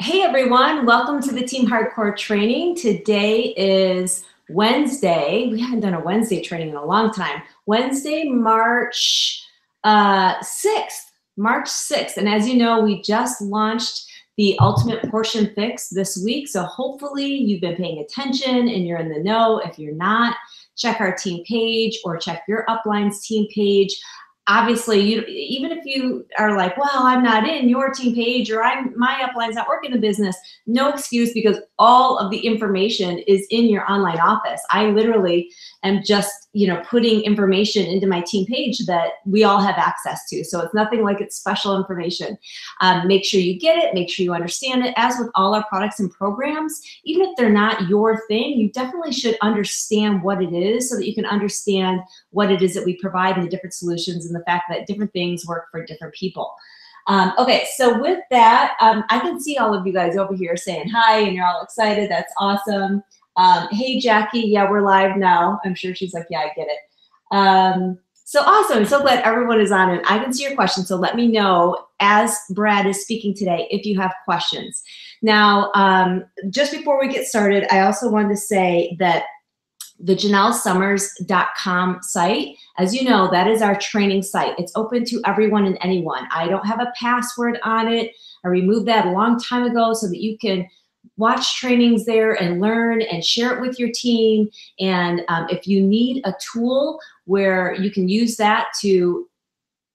Hey everyone, welcome to the Team Hardcore training. Today is Wednesday. We haven't done a Wednesday training in a long time. Wednesday, March 6th. March 6th. And as you know, we just launched the Ultimate Portion Fix this week. So hopefully you've been paying attention and you're in the know. If you're not, check our team page or check your upline's team page. Obviously, even if you are like, well, I'm not in your team page or my upline's not working the business, no excuse, because all of the information is in your online office. I literally am just, putting information into my team page that we all have access to. So it's nothing like it's special information. Make sure you get it, make sure you understand it. As with all our products and programs, even if they're not your thing, you definitely should understand what it is so that you can understand what it is that we provide and the different solutions and the fact that different things work for different people. Okay, so with that, I can see all of you guys over here saying hi and you're all excited. That's awesome. Hey, Jackie. Yeah, we're live now. I'm sure she's like, yeah, I get it. So awesome. I'm so glad everyone is on and I can see your questions. So let me know as Brad is speaking today if you have questions. Now, just before we get started, I also wanted to say that the JanelleSummers.com site, as you know, that is our training site. It's open to everyone and anyone. I don't have a password on it. I removed that a long time ago so that you can watch trainings there and learn and share it with your team. And if you need a tool where you can use that to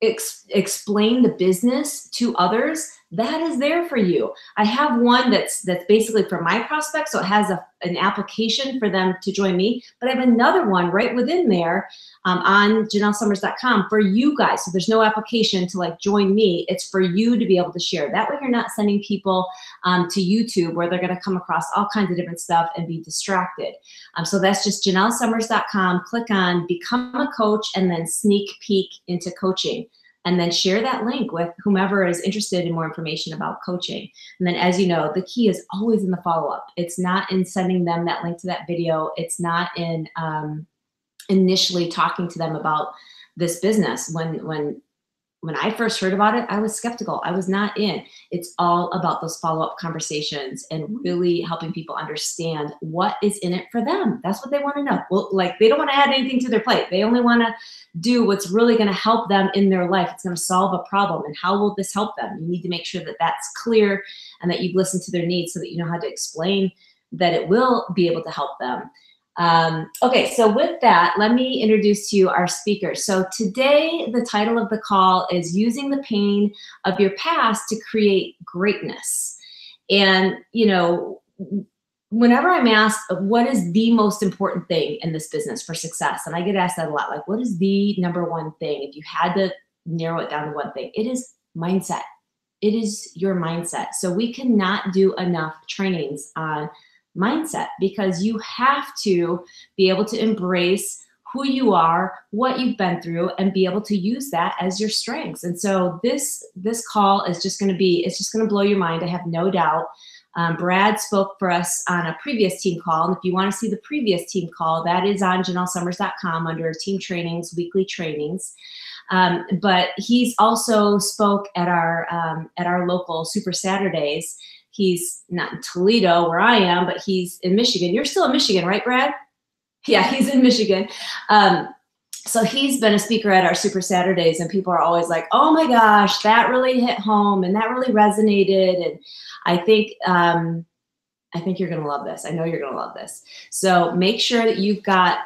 explain the business to others, that is there for you. I have one that's basically for my prospects, so it has an application for them to join me, but I have another one right within there on JanelleSummers.com for you guys. So there's no application to like join me. It's for you to be able to share. That way you're not sending people to YouTube where they're going to come across all kinds of different stuff and be distracted. So that's just JanelleSummers.com. Click on Become a Coach and then sneak peek into coaching. And then share that link with whomever is interested in more information about coaching. And then, as you know, the key is always in the follow-up. It's not in sending them that link to that video. It's not in initially talking to them about this business. When I first heard about it, I was skeptical. I was not in. It's all about those follow-up conversations and really helping people understand what is in it for them. That's what they want to know. Well, like they don't want to add anything to their plate. They only want to do what's really going to help them in their life. It's going to solve a problem. And how will this help them? You need to make sure that that's clear and that you've listened to their needs so that you know how to explain that it will be able to help them. Okay, so with that, let me introduce to you our speakers. So today, the title of the call is Using the Pain of Your Past to Create Greatness. And, whenever I'm asked, what is the most important thing in this business for success? And I get asked that a lot, like, what is the number one thing? If you had to narrow it down to one thing, it is mindset. It is your mindset. So we cannot do enough trainings on mindset because you have to be able to embrace who you are, what you've been through, and be able to use that as your strengths. And so this call is just going to blow your mind. I have no doubt. Brad spoke for us on a previous team call. And if you want to see the previous team call, that is on JanelleSummers.com under team trainings, weekly trainings. But he's also spoke at our local Super Saturdays. He's not in Toledo where I am, but he's in Michigan. You're still in Michigan, right, Brad? Yeah, he's in Michigan. So he's been a speaker at our Super Saturdays, and people are always like, oh my gosh, that really hit home and that really resonated. And I think you're going to love this. I know you're going to love this. So make sure that you've got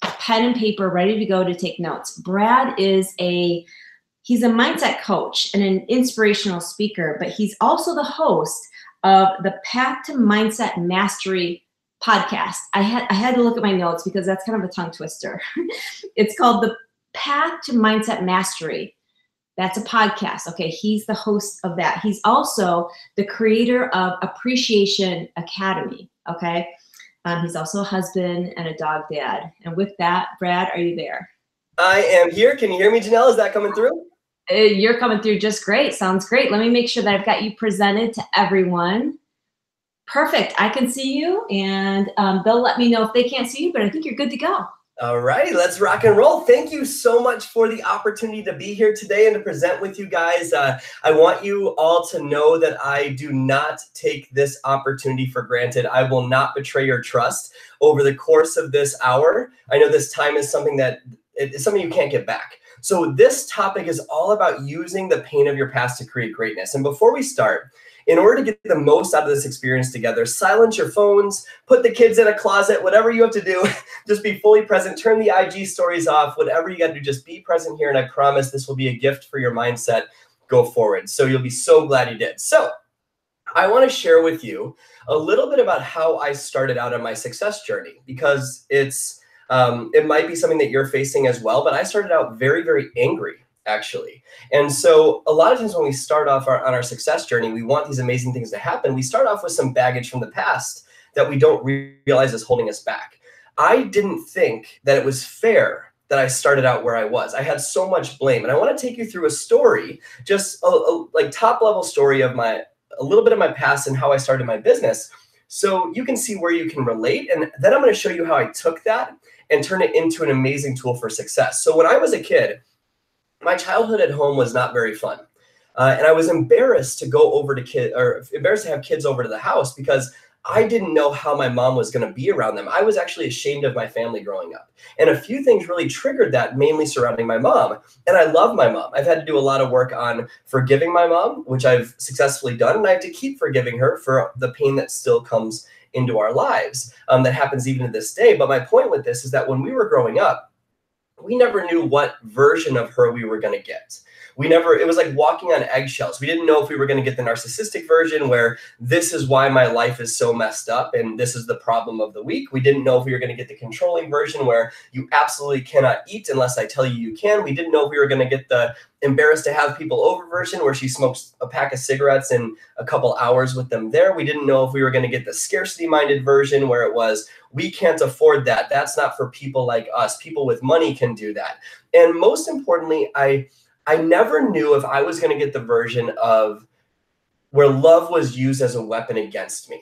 a pen and paper ready to go to take notes. Brad he's a mindset coach and an inspirational speaker, but he's also the host of the Path to Mindset Mastery podcast. I had to look at my notes because that's kind of a tongue twister. It's called the Path to Mindset Mastery. That's a podcast. Okay, he's the host of that. He's also the creator of Appreciation Academy. Okay, he's also a husband and a dog dad. And with that, Brad, are you there? I am here. Can you hear me, Janelle? Is that coming through? You're coming through just great. Sounds great. Let me make sure that I've got you presented to everyone. Perfect. I can see you, and they'll let me know if they can't see you, but I think you're good to go. All righty, let's rock and roll. Thank you so much for the opportunity to be here today and to present with you guys. I want you all to know that I do not take this opportunity for granted. I will not betray your trust over the course of this hour. I know this time is something that it's something you can't get back. So this topic is all about using the pain of your past to create greatness. And before we start, in order to get the most out of this experience together, silence your phones, put the kids in a closet, whatever you have to do, just be fully present, turn the IG stories off, whatever you got to do, just be present here. And I promise this will be a gift for your mindset go forward. So you'll be so glad you did. So I want to share with you a little bit about how I started out on my success journey, because it might be something that you're facing as well, but I started out very, very angry, actually. And so a lot of times when we start off on our success journey, we want these amazing things to happen. We start off with some baggage from the past that we don't realize is holding us back. I didn't think that it was fair that I started out where I was. I had so much blame. And I want to take you through a story, just like top level story of a little bit of my past and how I started my business, so you can see where you can relate. And then I'm going to show you how I took that and turn it into an amazing tool for success. So when I was a kid, my childhood at home was not very fun. And I was embarrassed to go over to embarrassed to have kids over to the house because I didn't know how my mom was going to be around them. I was actually ashamed of my family growing up. And a few things really triggered that, mainly surrounding my mom. And I love my mom. I've had to do a lot of work on forgiving my mom, which I've successfully done. And I have to keep forgiving her for the pain that still comes into our lives, that happens even to this day. But my point with this is that when we were growing up, we never knew what version of her we were going to get. It was like walking on eggshells. We didn't know if we were going to get the narcissistic version where this is why my life is so messed up and this is the problem of the week. We didn't know if we were going to get the controlling version where you absolutely cannot eat unless I tell you you can. We didn't know if we were going to get the embarrassed to have people over version where she smokes a pack of cigarettes in a couple hours with them there. We didn't know if we were going to get the scarcity minded version where it was, we can't afford that. That's not for people like us. People with money can do that. And most importantly, I never knew if I was going to get the version of where love was used as a weapon against me,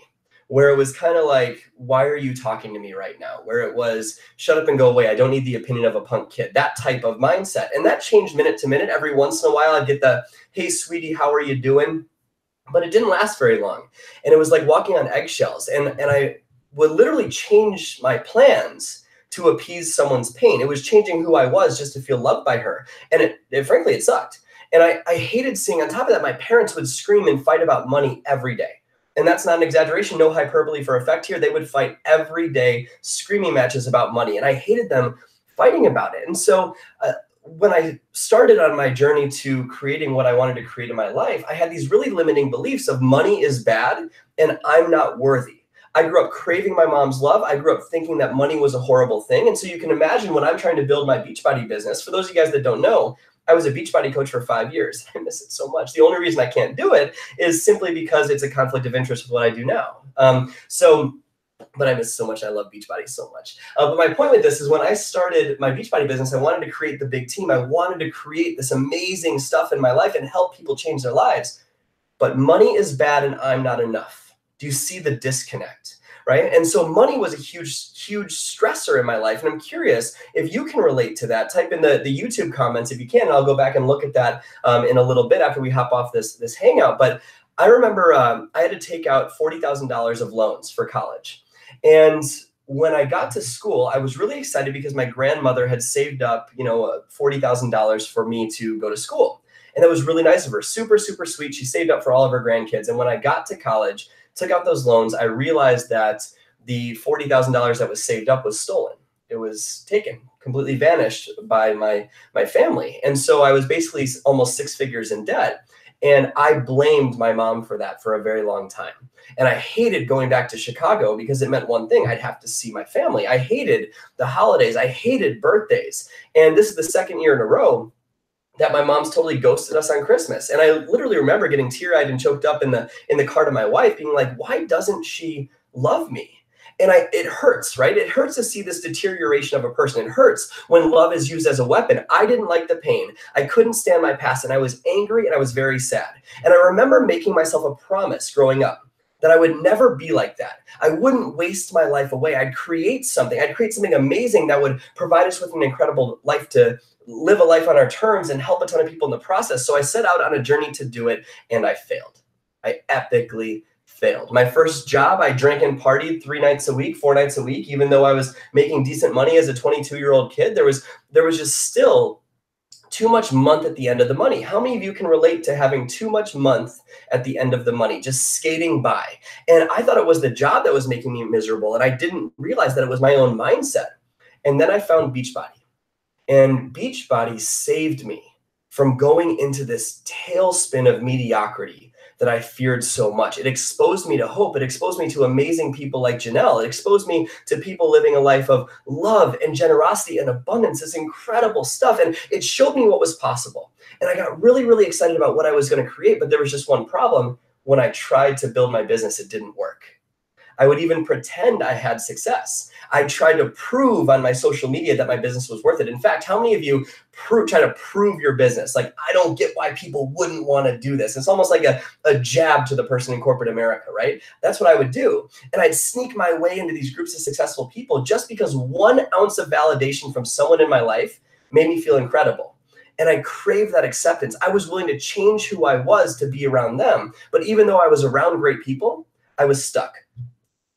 where it was kind of like, why are you talking to me right now? Where it was, shut up and go away. I don't need the opinion of a punk kid, that type of mindset. And that changed minute to minute. Every once in a while, I'd get the, hey, sweetie, how are you doing? But it didn't last very long. And it was like walking on eggshells. And I would literally change my plans to appease someone's pain. It was changing who I was just to feel loved by her. And frankly, it sucked. And I hated seeing, on top of that, my parents would scream and fight about money every day. And that's not an exaggeration, no hyperbole for effect here. They would fight every day, screaming matches about money. And I hated them fighting about it. And so when I started on my journey to creating what I wanted to create in my life, I had these really limiting beliefs of money is bad and I'm not worthy. I grew up craving my mom's love. I grew up thinking that money was a horrible thing. And so you can imagine when I'm trying to build my Beachbody business, for those of you guys that don't know, I was a Beachbody coach for 5 years. I miss it so much. The only reason I can't do it is simply because it's a conflict of interest with what I do now. But I miss so much. I love Beachbody so much. But my point with this is when I started my Beachbody business, I wanted to create the big team. I wanted to create this amazing stuff in my life and help people change their lives. But money is bad and I'm not enough. Do you see the disconnect, right? And so money was a huge, huge stressor in my life. And I'm curious if you can relate to that. Type in the YouTube comments if you can. And I'll go back and look at that in a little bit after we hop off this hangout. But I remember I had to take out $40,000 of loans for college. And when I got to school, I was really excited because my grandmother had saved up, $40,000 for me to go to school. And that was really nice of her. Super, super sweet. She saved up for all of her grandkids. And when I got to college, took out those loans, I realized that the $40,000 that was saved up was stolen. It was taken, completely vanished by my family. And so I was basically almost 6 figures in debt. And I blamed my mom for that for a very long time. And I hated going back to Chicago because it meant one thing: I'd have to see my family. I hated the holidays. I hated birthdays. And this is the second year in a row that my mom's totally ghosted us on Christmas. And I literally remember getting teary-eyed and choked up in the car to my wife, being like, why doesn't she love me? And it hurts, right? It hurts to see this deterioration of a person. It hurts when love is used as a weapon. I didn't like the pain. I couldn't stand my past, and I was angry and I was very sad. And I remember making myself a promise growing up that I would never be like that. I wouldn't waste my life away. I'd create something. I'd create something amazing that would provide us with an incredible life, to live a life on our terms and help a ton of people in the process. So I set out on a journey to do it, and I failed. I epically failed. My first job, I drank and partied 3 nights a week, 4 nights a week, even though I was making decent money as a 22-year-old kid. There was just still too much month at the end of the money. How many of you can relate to having too much month at the end of the money, just skating by? And I thought it was the job that was making me miserable, and I didn't realize that it was my own mindset. And then I found Beachbody, and Beachbody saved me from going into this tailspin of mediocrity that I feared so much. It exposed me to hope. It exposed me to amazing people like Janelle. It exposed me to people living a life of love and generosity and abundance, this incredible stuff. And it showed me what was possible. And I got really, really excited about what I was going to create. But there was just one problem. When I tried to build my business, it didn't work. I would even pretend I had success. I tried to prove on my social media that my business was worth it. In fact, how many of you try to prove your business? Like, I don't get why people wouldn't want to do this. It's almost like a jab to the person in corporate America, right? That's what I would do. And I'd sneak my way into these groups of successful people just because 1 ounce of validation from someone in my life made me feel incredible. And I craved that acceptance. I was willing to change who I was to be around them. But even though I was around great people, I was stuck.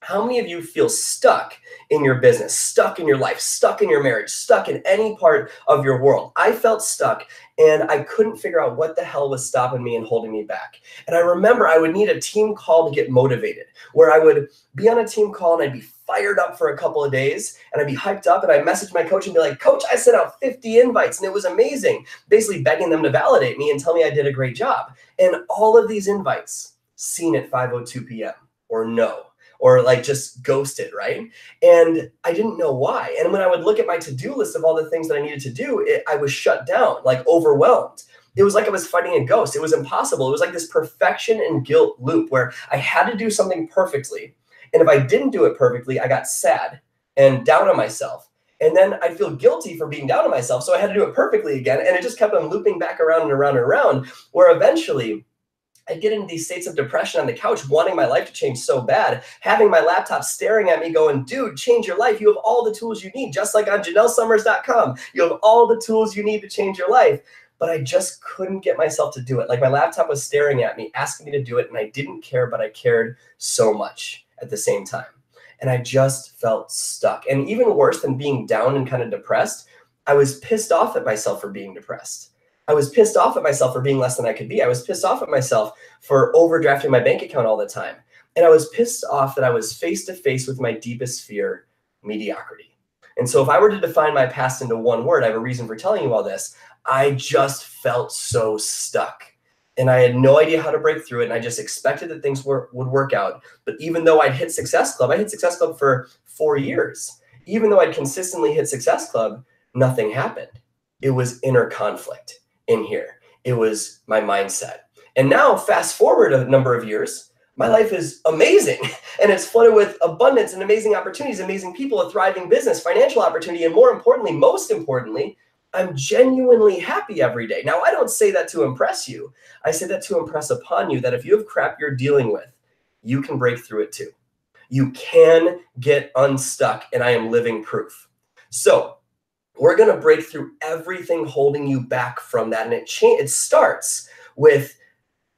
How many of you feel stuck in your business, stuck in your life, stuck in your marriage, stuck in any part of your world? I felt stuck, and I couldn't figure out what the hell was stopping me and holding me back. And I remember I would need a team call to get motivated, where I would be on a team call and I'd be fired up for a couple of days, and I'd be hyped up, and I'd message my coach and be like, "Coach, I sent out 50 invites and it was amazing," basically begging them to validate me and tell me I did a great job. And all of these invites seen at 5:02 p.m. or no. Or like just ghosted, right? And I didn't know why. And when I would look at my to-do list of all the things that I needed to do, I was shut down, like overwhelmed. It was like I was fighting a ghost. It was impossible. It was like this perfection and guilt loop where I had to do something perfectly. And if I didn't do it perfectly, I got sad and down on myself. And then I'd feel guilty for being down on myself. So I had to do it perfectly again. And it just kept on looping back around and around and around, where eventually I'd get into these states of depression on the couch, wanting my life to change so bad, having my laptop staring at me going, "Dude, change your life. You have all the tools you need," just like on JanelleSummers.com. You have all the tools you need to change your life. But I just couldn't get myself to do it. Like, my laptop was staring at me, asking me to do it, and I didn't care, but I cared so much at the same time. And I just felt stuck. And even worse than being down and kind of depressed, I was pissed off at myself for being depressed. I was pissed off at myself for being less than I could be. I was pissed off at myself for overdrafting my bank account all the time. And I was pissed off that I was face to face with my deepest fear, mediocrity. And so if I were to define my past into one word, I have a reason for telling you all this. I just felt so stuck. And I had no idea how to break through it. And I just expected that things would work out. But even though I'd hit Success Club, I hit Success Club for 4 years. Even though I'd consistently hit Success Club, nothing happened. It was inner conflict in here. It was my mindset. And now, fast forward a number of years, my life is amazing. And it's flooded with abundance and amazing opportunities, amazing people, a thriving business, financial opportunity, and more importantly, most importantly, I'm genuinely happy every day. Now, I don't say that to impress you. I say that to impress upon you that if you have crap you're dealing with, you can break through it too. You can get unstuck, and I am living proof. So we're going to break through everything holding you back from that. And it starts with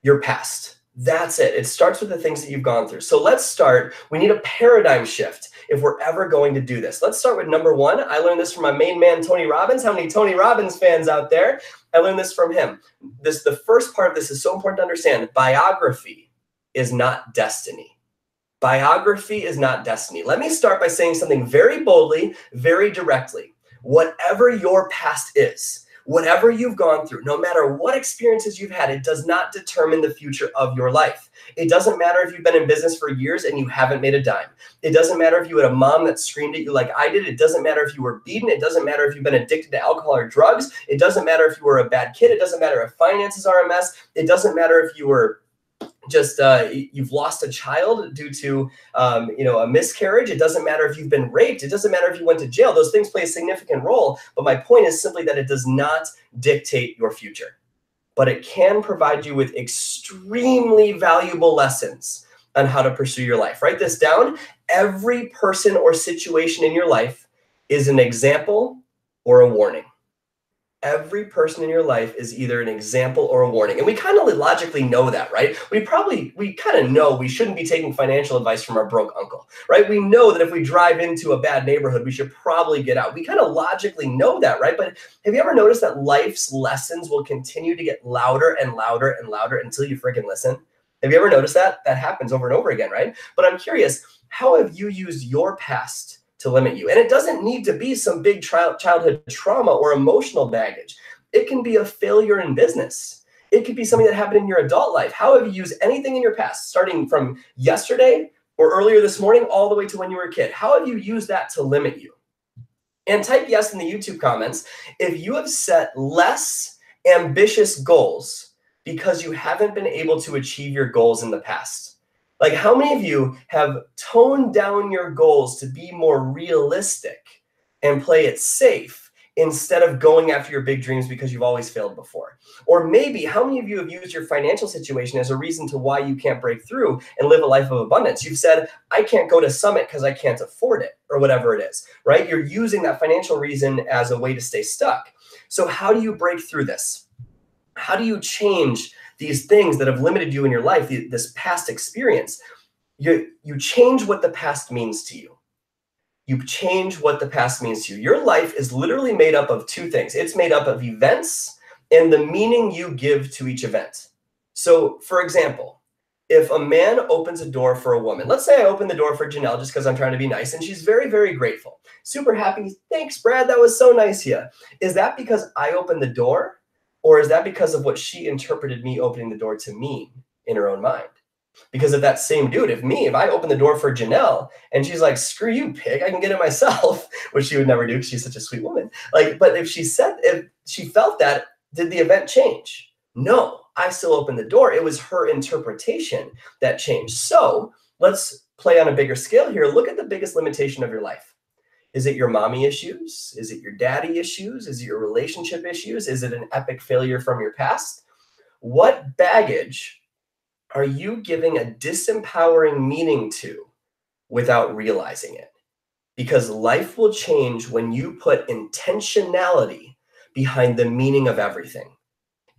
your past. That's it. It starts with the things that you've gone through. So let's start. We need a paradigm shift if we're ever going to do this. Let's start with number one. I learned this from my main man, Tony Robbins. How many Tony Robbins fans out there? I learned this from him. The first part of this is so important to understand. Biography is not destiny. Biography is not destiny. Let me start by saying something very boldly, very directly. Whatever your past is, whatever you've gone through, no matter what experiences you've had, it does not determine the future of your life. It doesn't matter if you've been in business for years and you haven't made a dime. It doesn't matter if you had a mom that screamed at you like I did. It doesn't matter if you were beaten. It doesn't matter if you've been addicted to alcohol or drugs. It doesn't matter if you were a bad kid. It doesn't matter if finances are a mess. It doesn't matter if you were just you've lost a child due to a miscarriage. It doesn't matter if you've been raped. It doesn't matter if you went to jail. Those things play a significant role. But my point is simply that it does not dictate your future. But it can provide you with extremely valuable lessons on how to pursue your life. Write this down. Every person or situation in your life is an example or a warning. Every person in your life is either an example or a warning. And we kind of logically know that, right? We kind of know we shouldn't be taking financial advice from our broke uncle, right? We know that if we drive into a bad neighborhood, we should probably get out. We kind of logically know that, right? But have you ever noticed that life's lessons will continue to get louder and louder and louder until you freaking listen? Have you ever noticed that? That happens over and over again, right? But I'm curious, how have you used your past to limit you? And it doesn't need to be some big childhood trauma or emotional baggage. It can be a failure in business. It could be something that happened in your adult life. How have you used anything in your past, starting from yesterday or earlier this morning, all the way to when you were a kid? How have you used that to limit you? And type yes in the YouTube comments if you have set less ambitious goals because you haven't been able to achieve your goals in the past. Like, how many of you have toned down your goals to be more realistic and play it safe instead of going after your big dreams because you've always failed before? Or maybe how many of you have used your financial situation as a reason to why you can't break through and live a life of abundance? You've said, I can't go to Summit because I can't afford it, or whatever it is, right? You're using that financial reason as a way to stay stuck. So how do you break through this? How do you change these things that have limited you in your life, this past experience? You change what the past means to you. You change what the past means to you. Your life is literally made up of two things. It's made up of events and the meaning you give to each event. So, for example, if a man opens a door for a woman, let's say I open the door for Janelle just because I'm trying to be nice, and she's very, very grateful, super happy. Thanks, Brad. That was so nice of you. Is that because I opened the door? Or is that because of what she interpreted me opening the door to mean in her own mind? Because of that same dude, if I open the door for Janelle and she's like, screw you, pig, I can get it myself, which she would never do because she's such a sweet woman. But if she felt that, did the event change? No, I still opened the door. It was her interpretation that changed. So let's play on a bigger scale here. Look at the biggest limitation of your life. Is it your mommy issues? Is it your daddy issues? Is it your relationship issues? Is it an epic failure from your past? What baggage are you giving a disempowering meaning to without realizing it? Because life will change when you put intentionality behind the meaning of everything.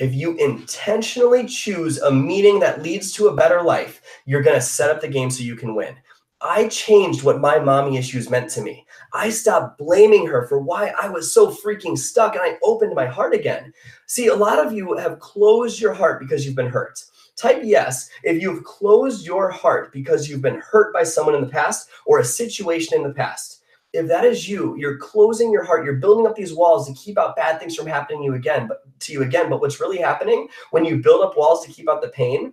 If you intentionally choose a meaning that leads to a better life, you're going to set up the game so you can win. I changed what my mommy issues meant to me. I stopped blaming her for why I was so freaking stuck, and I opened my heart again. See, a lot of you have closed your heart because you've been hurt. Type yes if you've closed your heart because you've been hurt by someone in the past or a situation in the past. If that is you, you're closing your heart. You're building up these walls to keep out bad things from happening to you again. But what's really happening when you build up walls to keep out the pain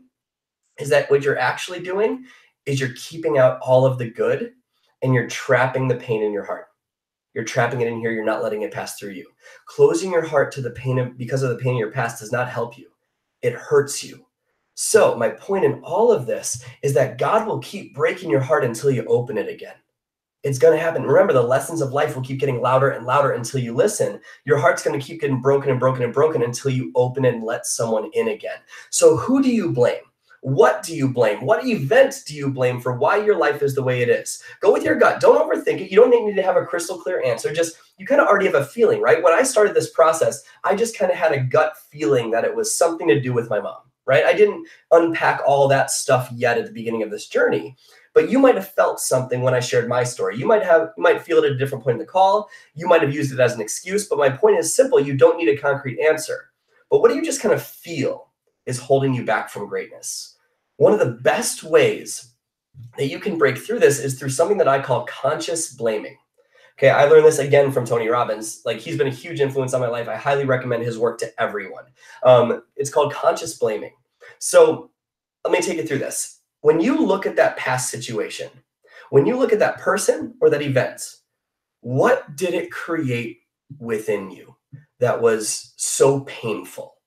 is that what you're actually doing is you're keeping out all of the good, and you're trapping the pain in your heart. You're trapping it in here. You're not letting it pass through you. Closing your heart to the pain because of the pain in your past does not help you. It hurts you. So my point in all of this is that God will keep breaking your heart until you open it again. It's going to happen. Remember, the lessons of life will keep getting louder and louder until you listen. Your heart's going to keep getting broken and broken and broken until you open it and let someone in again. So who do you blame? What do you blame? What event do you blame for why your life is the way it is? Go with your gut. Don't overthink it. You don't need to have a crystal clear answer. Just, you kind of already have a feeling, right? When I started this process, I just kind of had a gut feeling that it was something to do with my mom, right? I didn't unpack all that stuff yet at the beginning of this journey, but you might have felt something when I shared my story. You might feel it at a different point in the call. You might have used it as an excuse, but my point is simple. You don't need a concrete answer. But what do you just kind of feel is holding you back from greatness? One of the best ways that you can break through this is through something that I call conscious blaming. Okay, I learned this again from Tony Robbins. Like, he's been a huge influence on my life. I highly recommend his work to everyone. It's called conscious blaming. So let me take you through this. When you look at that past situation, when you look at that person or that event, what did it create within you that was so painful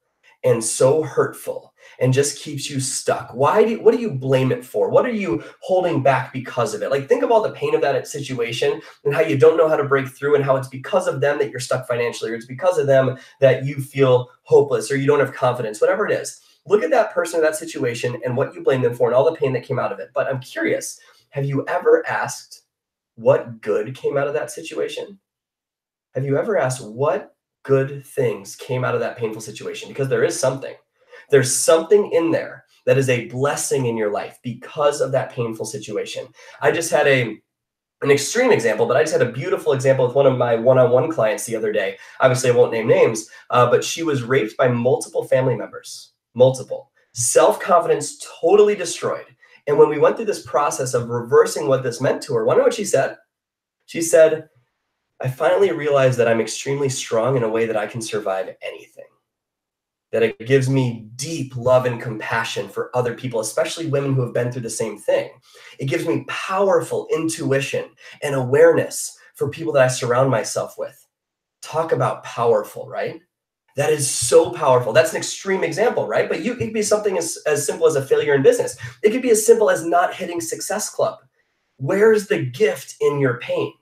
and so hurtful and just keeps you stuck? What do you blame it for? What are you holding back because of it? Like, think of all the pain of that situation and how you don't know how to break through, and how it's because of them that you're stuck financially, or it's because of them that you feel hopeless or you don't have confidence, whatever it is. Look at that person or that situation and what you blame them for and all the pain that came out of it. But I'm curious, have you ever asked what good came out of that situation? Have you ever asked what good things came out of that painful situation? Because there is something. There's something in there that is a blessing in your life because of that painful situation. I just had an extreme example, but I just had a beautiful example with one of my one-on-one clients the other day. Obviously, I won't name names, but she was raped by multiple family members, multiple. Self-confidence totally destroyed. And when we went through this process of reversing what this meant to her, wonder what she said? She said, I finally realized that I'm extremely strong in a way that I can survive anything. That it gives me deep love and compassion for other people, especially women who have been through the same thing. It gives me powerful intuition and awareness for people that I surround myself with. Talk about powerful, right? That is so powerful. That's an extreme example, right? But it could be something as simple as a failure in business. It could be as simple as not hitting Success Club. Where's the gift in your pain,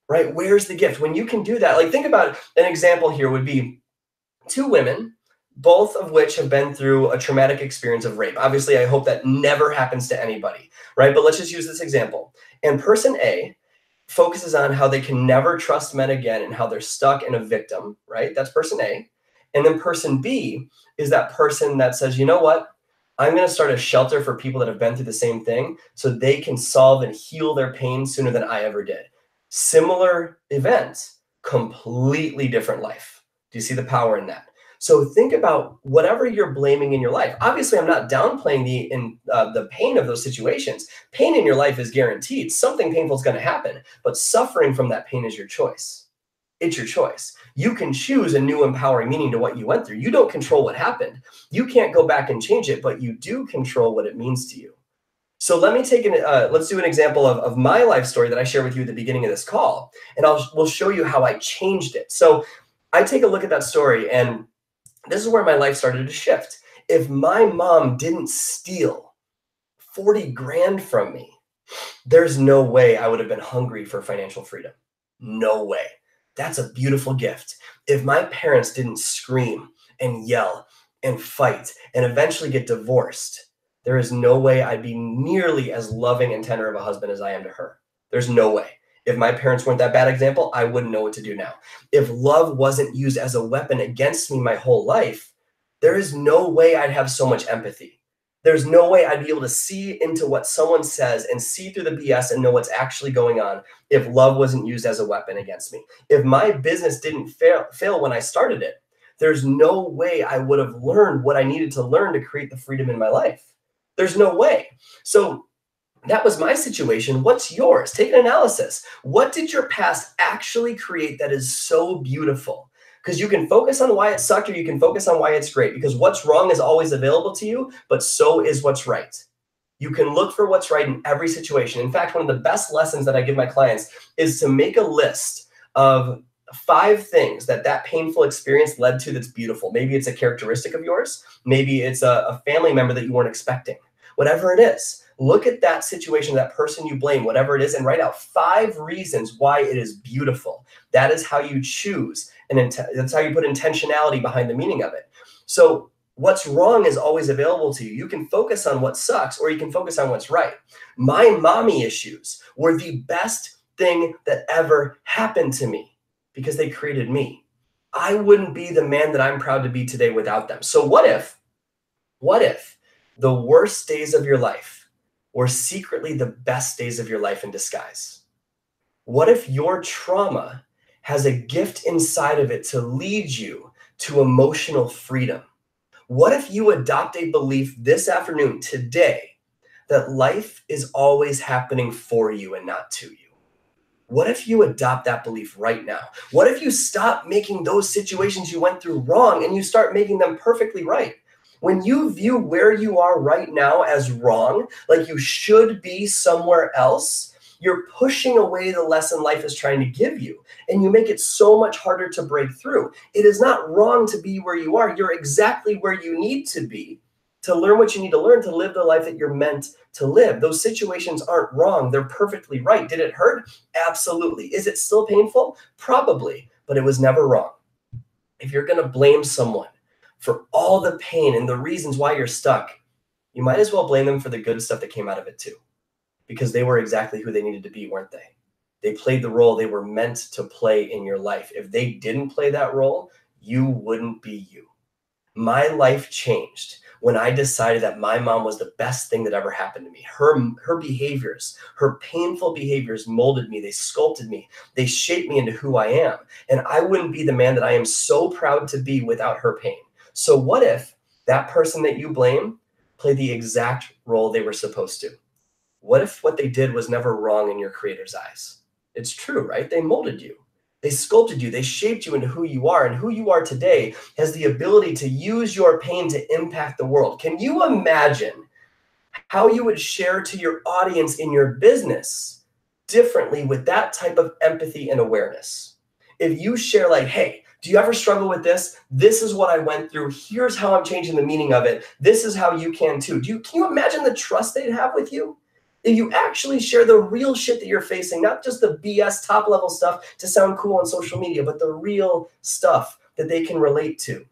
right? Where's the gift? When you can do that, like think about an example here would be two women, both of which have been through a traumatic experience of rape. Obviously, I hope that never happens to anybody, right? But let's just use this example. And person A focuses on how they can never trust men again and how they're stuck in a victim, right? That's person A. And then person B is that person that says, you know what? I'm going to start a shelter for people that have been through the same thing so they can solve and heal their pain sooner than I ever did. Similar event, completely different life. Do you see the power in that? So think about whatever you're blaming in your life. Obviously, I'm not downplaying the pain of those situations. Pain in your life is guaranteed. Something painful is going to happen, but suffering from that pain is your choice. It's your choice. You can choose a new empowering meaning to what you went through. You don't control what happened. You can't go back and change it, but you do control what it means to you. So let me take let's do an example of my life story that I shared with you at the beginning of this call, and we'll show you how I changed it. So I take a look at that story, and this is where my life started to shift. If my mom didn't steal 40 grand from me, there's no way I would have been hungry for financial freedom. No way. That's a beautiful gift. If my parents didn't scream and yell and fight and eventually get divorced, there is no way I'd be nearly as loving and tender of a husband as I am to her. There's no way. If my parents weren't that bad example, I wouldn't know what to do now. If love wasn't used as a weapon against me my whole life, there is no way I'd have so much empathy. There's no way I'd be able to see into what someone says and see through the BS and know what's actually going on if love wasn't used as a weapon against me. If my business didn't fail when I started it, there's no way I would have learned what I needed to learn to create the freedom in my life. There's no way. So that was my situation. What's yours? Take an analysis. What did your past actually create that is so beautiful? Because you can focus on why it sucked or you can focus on why it's great, because what's wrong is always available to you, but so is what's right. You can look for what's right in every situation. In fact, one of the best lessons that I give my clients is to make a list of 5 things that painful experience led to that's beautiful. Maybe it's a characteristic of yours. Maybe it's a family member that you weren't expecting. Whatever it is, look at that situation, that person you blame, whatever it is, and write out 5 reasons why it is beautiful. That is how you choose. And that's how you put intentionality behind the meaning of it. So what's wrong is always available to you. You can focus on what sucks or you can focus on what's right. My mommy issues were the best thing that ever happened to me because they created me. I wouldn't be the man that I'm proud to be today without them. So what if the worst days of your life were secretly the best days of your life in disguise? What if your trauma has a gift inside of it to lead you to emotional freedom? What if you adopt a belief this afternoon, today, that life is always happening for you and not to you? What if you adopt that belief right now? What if you stop making those situations you went through wrong and you start making them perfectly right? When you view where you are right now as wrong, like you should be somewhere else, you're pushing away the lesson life is trying to give you, and you make it so much harder to break through. It is not wrong to be where you are. You're exactly where you need to be to learn what you need to learn to live the life that you're meant to live. Those situations aren't wrong. They're perfectly right. Did it hurt? Absolutely. Is it still painful? Probably, but it was never wrong. If you're going to blame someone for all the pain and the reasons why you're stuck, you might as well blame them for the good stuff that came out of it too, because they were exactly who they needed to be, weren't they? They played the role they were meant to play in your life. If they didn't play that role, you wouldn't be you. My life changed when I decided that my mom was the best thing that ever happened to me. Her behaviors, her painful behaviors molded me. They sculpted me. They shaped me into who I am. And I wouldn't be the man that I am so proud to be without her pain. So what if that person that you blame played the exact role they were supposed to? What if what they did was never wrong in your creator's eyes? It's true, right? They molded you. They sculpted you. They shaped you into who you are. And who you are today has the ability to use your pain to impact the world. Can you imagine how you would share to your audience in your business differently with that type of empathy and awareness? If you share like, hey, do you ever struggle with this? This is what I went through. Here's how I'm changing the meaning of it. This is how you can too. Can you imagine the trust they'd have with you? If you actually share the real shit that you're facing, not just the BS top level stuff to sound cool on social media, but the real stuff that they can relate to.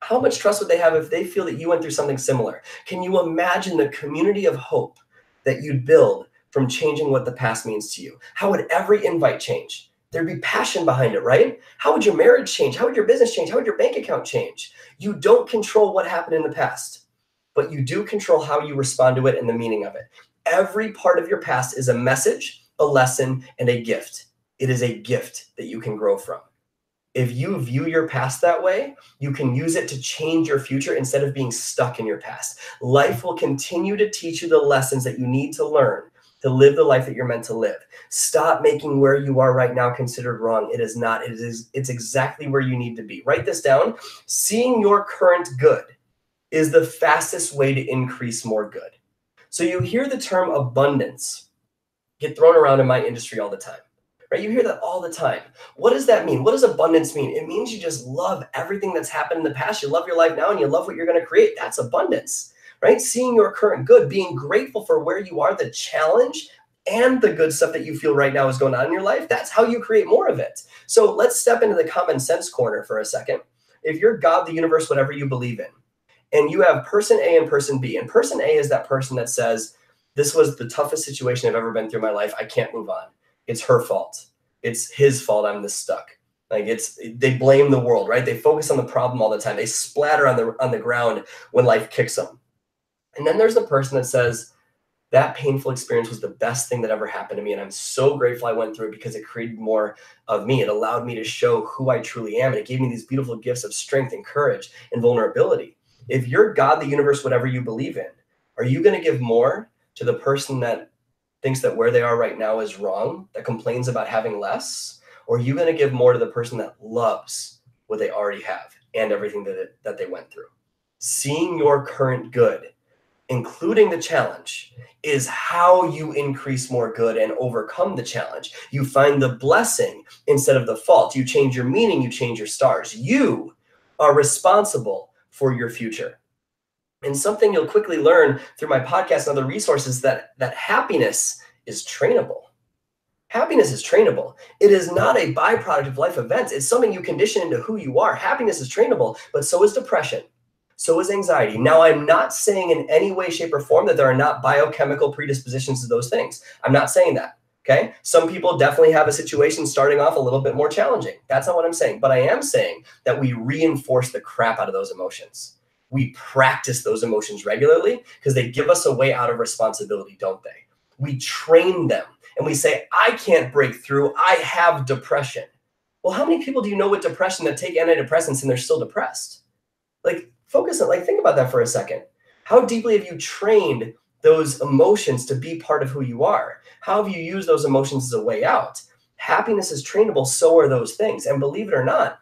How much trust would they have if they feel that you went through something similar? Can you imagine the community of hope that you'd build from changing what the past means to you? How would every invite change? There'd be passion behind it, right? How would your marriage change? How would your business change? How would your bank account change? You don't control what happened in the past, but you do control how you respond to it and the meaning of it. Every part of your past is a message, a lesson, and a gift. It is a gift that you can grow from. If you view your past that way, you can use it to change your future instead of being stuck in your past. Life will continue to teach you the lessons that you need to learn to live the life that you're meant to live. Stop making where you are right now considered wrong. It is not. It's exactly where you need to be. Write this down. Seeing your current good is the fastest way to increase more good. So you hear the term abundance get thrown around in my industry all the time, right? You hear that all the time. What does that mean? What does abundance mean? It means you just love everything that's happened in the past. You love your life now and you love what you're going to create. That's abundance, right? Seeing your current good, being grateful for where you are, the challenge and the good stuff that you feel right now is going on in your life. That's how you create more of it. So let's step into the common sense corner for a second. If you're God, the universe, whatever you believe in, and you have person A and person B. And person A is that person that says, this was the toughest situation I've ever been through in my life. I can't move on. It's her fault. It's his fault I'm this stuck. Like they blame the world, right? They focus on the problem all the time. They splatter on the ground when life kicks them. And then there's the person that says, that painful experience was the best thing that ever happened to me. And I'm so grateful I went through it because it created more of me. It allowed me to show who I truly am. And it gave me these beautiful gifts of strength and courage and vulnerability. If you're God, the universe, whatever you believe in, are you going to give more to the person that thinks that where they are right now is wrong, that complains about having less? Or are you going to give more to the person that loves what they already have and everything that they went through? Seeing your current good, including the challenge, is how you increase more good and overcome the challenge. You find the blessing instead of the fault. You change your meaning, you change your stars. You are responsible for your future. And something you'll quickly learn through my podcast and other resources that happiness is trainable. Happiness is trainable. It is not a byproduct of life events. It's something you condition into who you are. Happiness is trainable, but so is depression. So is anxiety. Now, I'm not saying in any way, shape, or form that there are not biochemical predispositions to those things. I'm not saying that. Okay. Some people definitely have a situation starting off a little bit more challenging. That's not what I'm saying. But I am saying that we reinforce the crap out of those emotions. We practice those emotions regularly because they give us a way out of responsibility, don't they? We train them and we say, I can't break through. I have depression. Well, how many people do you know with depression that take antidepressants and they're still depressed? Like, focus on, think about that for a second. How deeply have you trained those emotions to be part of who you are? How have you used those emotions as a way out? Happiness is trainable, so are those things. And believe it or not,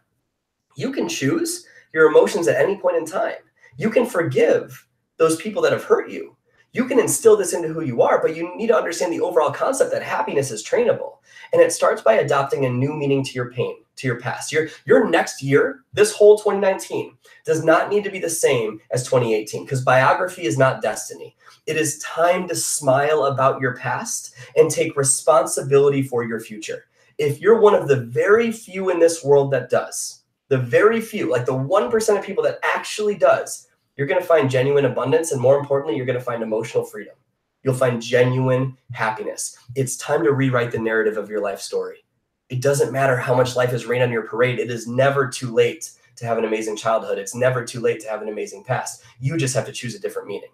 you can choose your emotions at any point in time. You can forgive those people that have hurt you. You can instill this into who you are, but you need to understand the overall concept that happiness is trainable. And it starts by adopting a new meaning to your pain, to your past. Your next year, this whole 2019, does not need to be the same as 2018 because biography is not destiny. It is time to smile about your past and take responsibility for your future. If you're one of the very few in this world that does, the very few, like the 1% of people that actually does, you're going to find genuine abundance. And more importantly, you're going to find emotional freedom. You'll find genuine happiness. It's time to rewrite the narrative of your life story. It doesn't matter how much life has rained on your parade. It is never too late to have an amazing childhood. It's never too late to have an amazing past. You just have to choose a different meaning.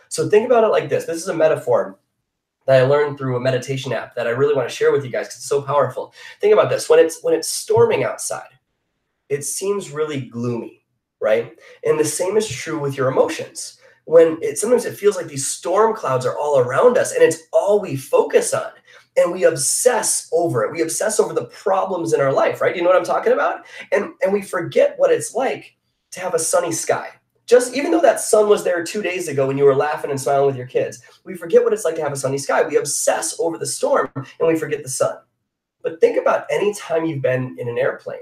So think about it like this. This is a metaphor that I learned through a meditation app that I really want to share with you guys because it's so powerful. Think about this. When it's storming outside, it seems really gloomy, right? And the same is true with your emotions. Sometimes it feels like these storm clouds are all around us and it's all we focus on. And we obsess over it. We obsess over the problems in our life, right? You know what I'm talking about? And we forget what it's like to have a sunny sky. Just even though that sun was there 2 days ago when you were laughing and smiling with your kids, we forget what it's like to have a sunny sky. We obsess over the storm and we forget the sun. But think about any time you've been in an airplane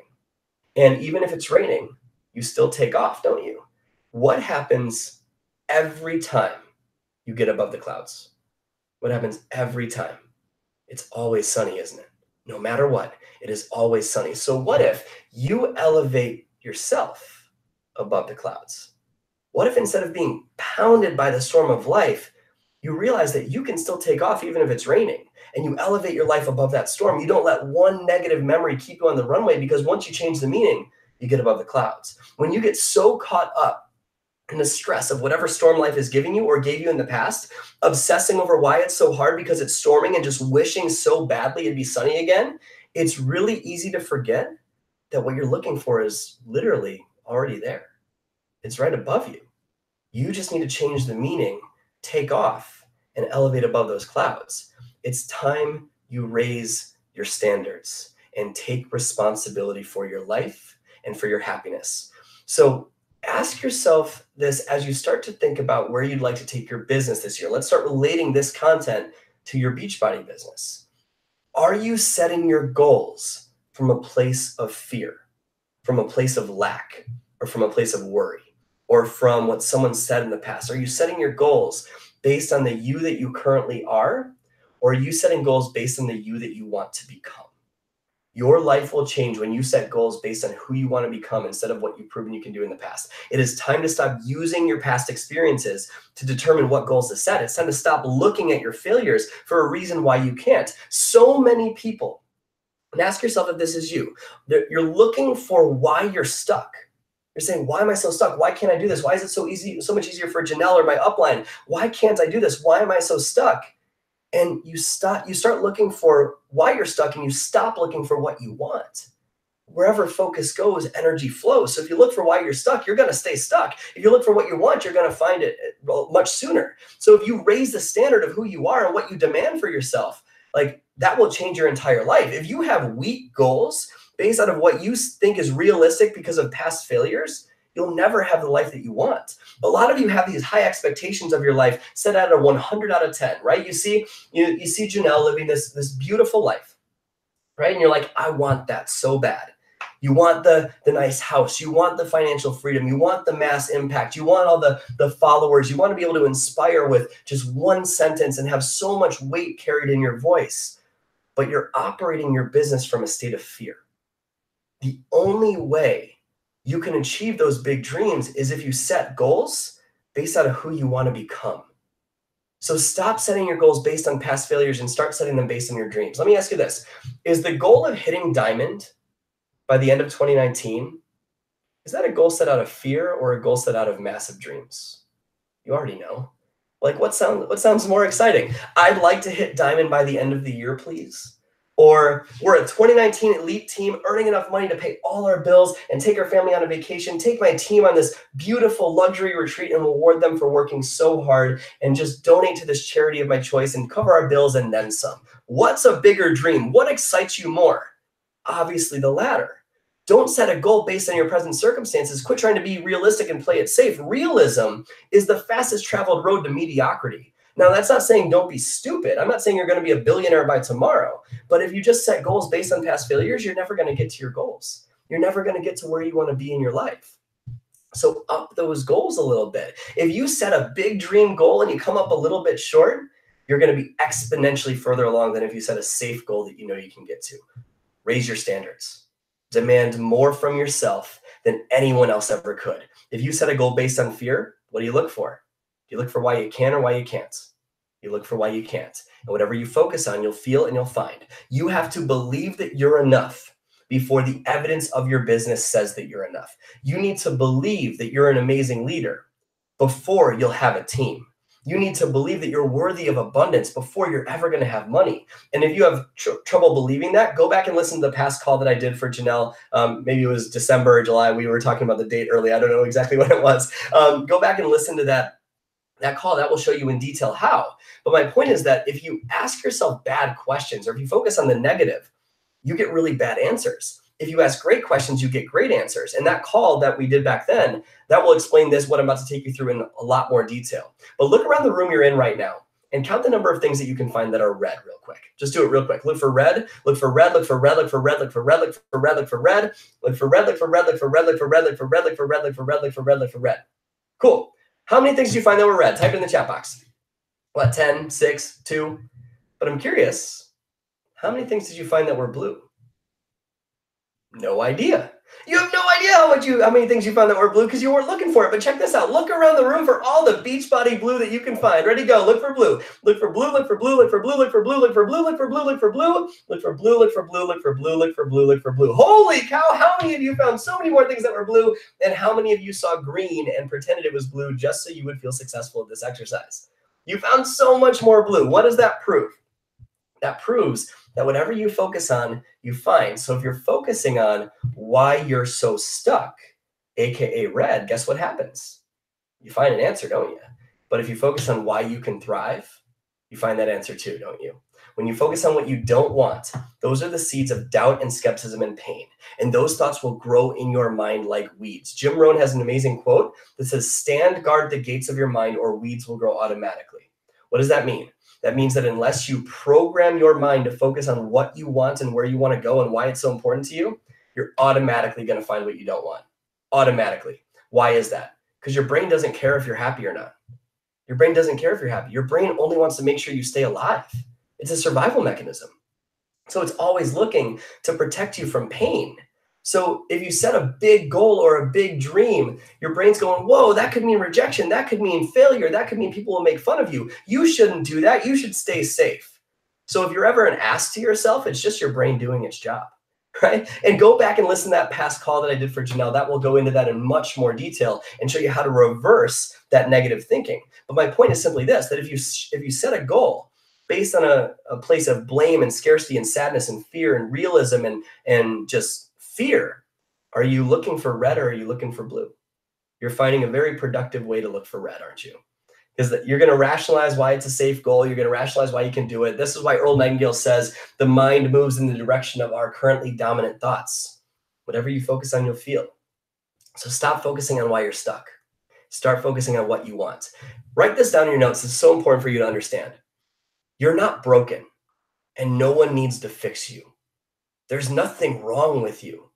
and even if it's raining, you still take off, don't you? What happens every time you get above the clouds? What happens every time? It's always sunny, isn't it? No matter what, it is always sunny. So what if you elevate yourself above the clouds? What if instead of being pounded by the storm of life, you realize that you can still take off even if it's raining and you elevate your life above that storm? You don't let one negative memory keep you on the runway because once you change the meaning, you get above the clouds. When you get so caught up in the stress of whatever storm life is giving you or gave you in the past, obsessing over why it's so hard because it's storming and just wishing so badly it'd be sunny again, it's really easy to forget that what you're looking for is literally already there. It's right above you. You just need to change the meaning, take off, and elevate above those clouds. It's time you raise your standards and take responsibility for your life and for your happiness. So ask yourself this as you start to think about where you'd like to take your business this year. Let's start relating this content to your Beachbody business. Are you setting your goals from a place of fear, from a place of lack, or from a place of worry, or from what someone said in the past? Are you setting your goals based on the you that you currently are, or are you setting goals based on the you that you want to become? Your life will change when you set goals based on who you want to become instead of what you've proven you can do in the past. It is time to stop using your past experiences to determine what goals to set. It's time to stop looking at your failures for a reason why you can't. So many people, and ask yourself if this is you, you're looking for why you're stuck. You're saying, why am I so stuck? Why can't I do this? Why is it so easy, so much easier for Janelle or my upline? Why can't I do this? Why am I so stuck? And you start looking for why you're stuck and you stop looking for what you want. Wherever focus goes, energy flows. So if you look for why you're stuck, you're going to stay stuck. If you look for what you want, you're going to find it much sooner. So if you raise the standard of who you are and what you demand for yourself, like that will change your entire life. If you have weak goals based out of what you think is realistic because of past failures, you'll never have the life that you want. A lot of you have these high expectations of your life set at a 100 out of 10, right? You see Janelle living this beautiful life, right? And you're like, I want that so bad. You want the nice house. You want the financial freedom. You want the mass impact. You want all the followers. You want to be able to inspire with just one sentence and have so much weight carried in your voice. But you're operating your business from a state of fear. The only way you can achieve those big dreams is if you set goals based out of who you want to become. So stop setting your goals based on past failures and start setting them based on your dreams. Let me ask you this. Is the goal of hitting diamond by the end of 2019, is that a goal set out of fear or a goal set out of massive dreams? You already know. Like what sounds more exciting? I'd like to hit diamond by the end of the year, please. Or we're a 2019 elite team earning enough money to pay all our bills and take our family on a vacation, take my team on this beautiful luxury retreat and reward them for working so hard and just donate to this charity of my choice and cover our bills and then some. What's a bigger dream? What excites you more? Obviously the latter. Don't set a goal based on your present circumstances. Quit trying to be realistic and play it safe. Realism is the fastest traveled road to mediocrity. Now, that's not saying don't be stupid. I'm not saying you're going to be a billionaire by tomorrow. But if you just set goals based on past failures, you're never going to get to your goals. You're never going to get to where you want to be in your life. So up those goals a little bit. If you set a big dream goal and you come up a little bit short, you're going to be exponentially further along than if you set a safe goal that you know you can get to. Raise your standards. Demand more from yourself than anyone else ever could. If you set a goal based on fear, what do you look for? Do you look for why you can or why you can't? You look for why you can't. And whatever you focus on, you'll feel and you'll find. You have to believe that you're enough before the evidence of your business says that you're enough. You need to believe that you're an amazing leader before you'll have a team. You need to believe that you're worthy of abundance before you're ever going to have money. And if you have trouble believing that, go back and listen to the past call that I did for Janelle. Maybe it was December or July. We were talking about the date early. I don't know exactly what it was. Go back and listen to that call. That will show you in detail how. But my point is that if you ask yourself bad questions, or if you focus on the negative, you get really bad answers. If you ask great questions, you get great answers. And that call that we did back then, that will explain this, what I'm about to take you through in a lot more detail. But look around the room you're in right now and count the number of things that you can find that are red real quick. Just do it real quick. Look for red, look for red, look for red, look for red, look for red, look for red, look for red, look for red, look for red, look for red, look for red, look for red, look for red, look for red, look for red, look for red. Cool. How many things did you find that were red? Type it in the chat box. What, 10, 6, 2? But I'm curious, how many things did you find that were blue? No idea. You have no idea how many things you found that were blue because you weren't looking for it. But check this out. Look around the room for all the Beachbody blue that you can find. Ready, go. Look for blue. Look for blue. Look for blue. Look for blue. Look for blue. Look for blue. Look for blue. Look for blue. Look for blue. Look for blue. Look for blue. Look for blue. Look for blue. Holy cow! How many of you found so many more things that were blue? And how many of you saw green and pretended it was blue just so you would feel successful at this exercise? You found so much more blue. What does that prove? That proves that whatever you focus on, you find. So if you're focusing on why you're so stuck, AKA red, guess what happens? You find an answer, don't you? But if you focus on why you can thrive, you find that answer too, don't you? When you focus on what you don't want, those are the seeds of doubt and skepticism and pain. And those thoughts will grow in your mind like weeds. Jim Rohn has an amazing quote that says, "Stand guard the gates of your mind or weeds will grow automatically." What does that mean? That means that unless you program your mind to focus on what you want and where you want to go and why it's so important to you, you're automatically going to find what you don't want. Automatically. Why is that? Because your brain doesn't care if you're happy or not. Your brain doesn't care if you're happy. Your brain only wants to make sure you stay alive. It's a survival mechanism. So it's always looking to protect you from pain. So if you set a big goal or a big dream, your brain's going, whoa, that could mean rejection. That could mean failure. That could mean people will make fun of you. You shouldn't do that. You should stay safe. So if you're ever an ass to yourself, it's just your brain doing its job, right? And go back and listen to that past call that I did for Janelle. That will go into that in much more detail and show you how to reverse that negative thinking. But my point is simply this, that if you set a goal based on a place of blame and scarcity and sadness and fear and realism and just fear, are you looking for red or are you looking for blue? You're finding a very productive way to look for red, aren't you? Because you're going to rationalize why it's a safe goal. You're going to rationalize why you can do it. This is why Earl Nightingale says the mind moves in the direction of our currently dominant thoughts. Whatever you focus on, you'll feel. So stop focusing on why you're stuck. Start focusing on what you want. Write this down in your notes. It's so important for you to understand. You're not broken, and no one needs to fix you. There's nothing wrong with you.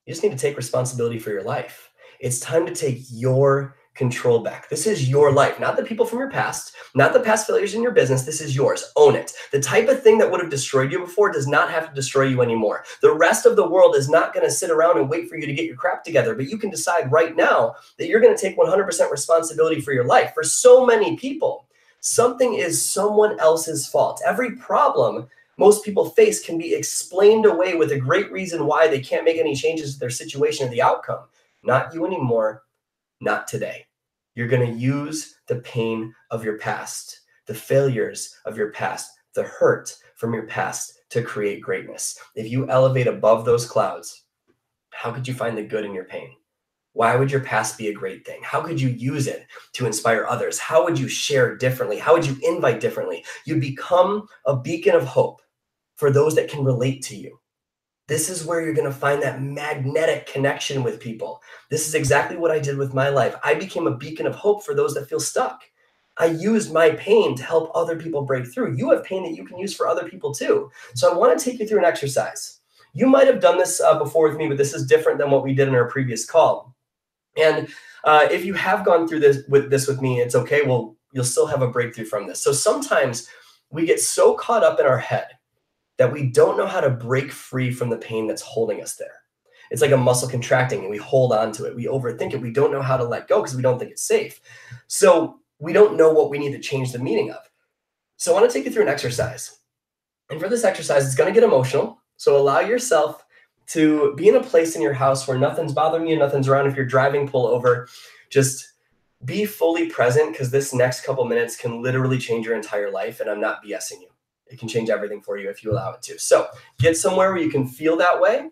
You just need to take responsibility for your life. It's time to take your control back. This is your life, not the people from your past, not the past failures in your business. This is yours. Own it. The type of thing that would have destroyed you before does not have to destroy you anymore. The rest of the world is not going to sit around and wait for you to get your crap together, but you can decide right now that you're going to take 100% responsibility for your life. For so many people, something is someone else's fault. Every problem most people face can be explained away with a great reason why they can't make any changes to their situation or the outcome. Not you anymore, not today. You're going to use the pain of your past, the failures of your past, the hurt from your past to create greatness. If you elevate above those clouds, how could you find the good in your pain? Why would your past be a great thing? How could you use it to inspire others? How would you share differently? How would you invite differently? You become a beacon of hope for those that can relate to you. This is where you're going to find that magnetic connection with people. This is exactly what I did with my life. I became a beacon of hope for those that feel stuck. I used my pain to help other people break through. You have pain that you can use for other people too. So I want to take you through an exercise. You might have done this before with me, but this is different than what we did in our previous call. And if you have gone through this with me, it's okay. Well, you'll still have a breakthrough from this. So sometimes we get so caught up in our head that we don't know how to break free from the pain that's holding us there. It's like a muscle contracting and we hold on to it. We overthink it. We don't know how to let go because we don't think it's safe. So we don't know what we need to change the meaning of. So I want to take you through an exercise. And for this exercise, it's going to get emotional. So allow yourself to be in a place in your house where nothing's bothering you, nothing's around. If you're driving, pull over. Just be fully present, because this next couple minutes can literally change your entire life, and I'm not BSing you. It can change everything for you if you allow it to. So get somewhere where you can feel that way,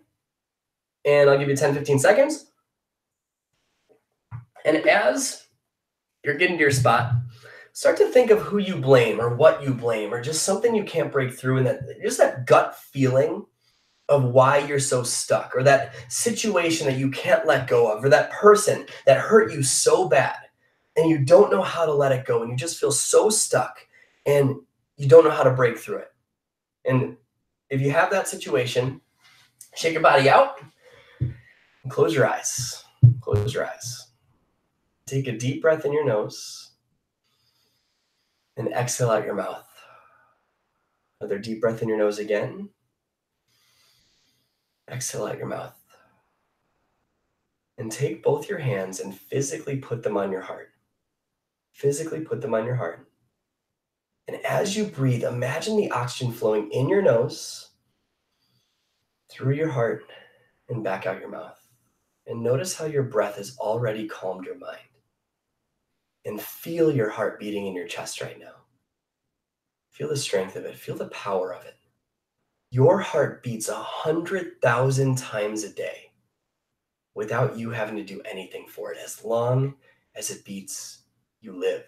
and I'll give you 10, 15 seconds. And as you're getting to your spot, start to think of who you blame or what you blame or just something you can't break through, and that gut feeling of why you're so stuck, or that situation that you can't let go of, or that person that hurt you so bad and you don't know how to let it go, and you just feel so stuck and you don't know how to break through it. And if you have that situation, shake your body out and close your eyes. Close your eyes. Take a deep breath in your nose and exhale out your mouth. Another deep breath in your nose again. Exhale out your mouth. And take both your hands and physically put them on your heart. Physically put them on your heart. And as you breathe, imagine the oxygen flowing in your nose, through your heart, and back out your mouth. And notice how your breath has already calmed your mind. And feel your heart beating in your chest right now. Feel the strength of it. Feel the power of it. Your heart beats 100,000 times a day without you having to do anything for it. As long as it beats, you live.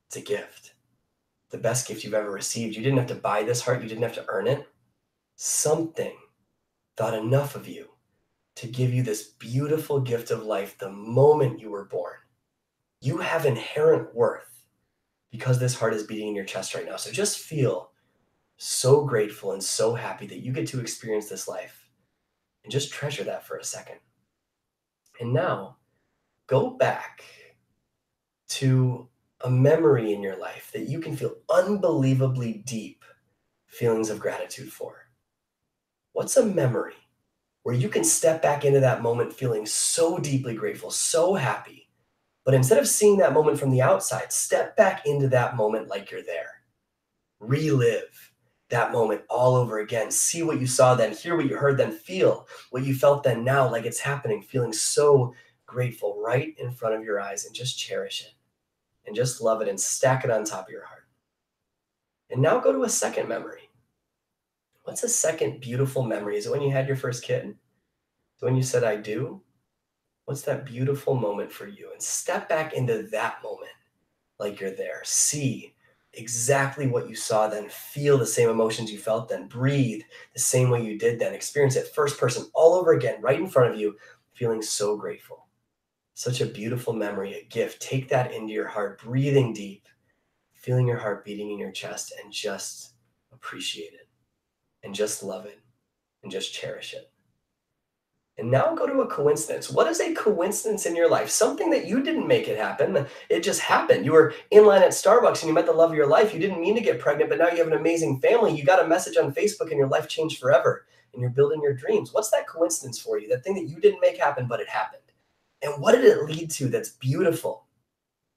It's a gift. The best gift you've ever received. You didn't have to buy this heart. You didn't have to earn it. Something thought enough of you to give you this beautiful gift of life the moment you were born. You have inherent worth because this heart is beating in your chest right now. So just feel so grateful and so happy that you get to experience this life, and just treasure that for a second. And now go back to a memory in your life that you can feel unbelievably deep feelings of gratitude for. What's a memory where you can step back into that moment feeling so deeply grateful, so happy, but instead of seeing that moment from the outside, step back into that moment like you're there. Relive that moment all over again. See what you saw then, hear what you heard then, feel what you felt then now, like it's happening, feeling so grateful right in front of your eyes, and just cherish it and just love it and stack it on top of your heart. And now go to a second memory. What's a second beautiful memory? Is it when you had your first kid? Is it when you said, I do? What's that beautiful moment for you? And step back into that moment like you're there. See exactly what you saw then. Feel the same emotions you felt then. Breathe the same way you did then. Experience it first person all over again, right in front of you, feeling so grateful. Such a beautiful memory, a gift. Take that into your heart, breathing deep, feeling your heart beating in your chest, and just appreciate it, and just love it, and just cherish it. And now go to a coincidence. What is a coincidence in your life? Something that you didn't make it happen. It just happened. You were in line at Starbucks and you met the love of your life. You didn't mean to get pregnant, but now you have an amazing family. You got a message on Facebook and your life changed forever, and you're building your dreams. What's that coincidence for you? That thing that you didn't make happen, but it happened. And what did it lead to that's beautiful?